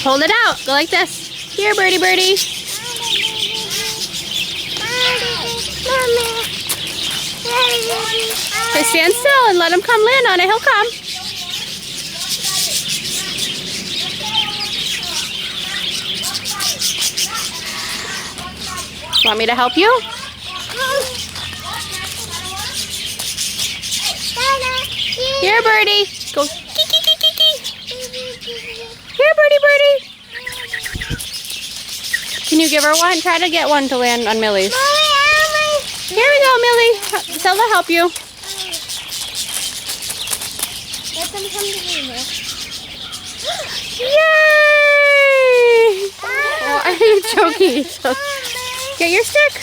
Hold it out. Go like this. Here, birdie, birdie. Okay, stand still and let him come land on it. He'll come. Want me to help you? Here, birdie. Go. Here, birdie, birdie. Can you give her one? Try to get one to land on Millie's. Here we go, Millie. Stella, help you. Let them come to me. Yay! Why are you choking? Get your stick.